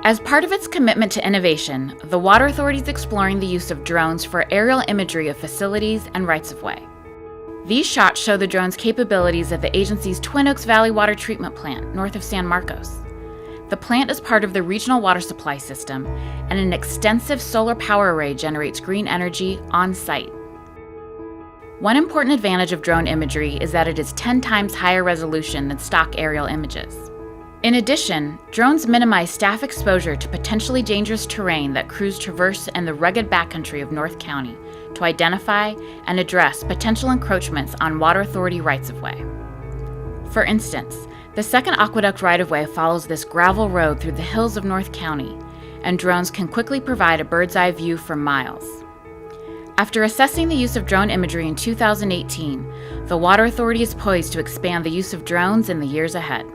As part of its commitment to innovation, the Water Authority is exploring the use of drones for aerial imagery of facilities and rights-of-way. These shots show the drone's capabilities at the agency's Twin Oaks Valley Water Treatment Plant, north of San Marcos. The plant is part of the regional water supply system, and an extensive solar power array generates green energy on-site. One important advantage of drone imagery is that it is 10 times higher resolution than stock aerial images. In addition, drones minimize staff exposure to potentially dangerous terrain that crews traverse in the rugged backcountry of North County to identify and address potential encroachments on Water Authority rights-of-way. For instance, the Second Aqueduct right-of-way follows this gravel road through the hills of North County, and drones can quickly provide a bird's-eye view for miles. After assessing the use of drone imagery in 2018, the Water Authority is poised to expand the use of drones in the years ahead.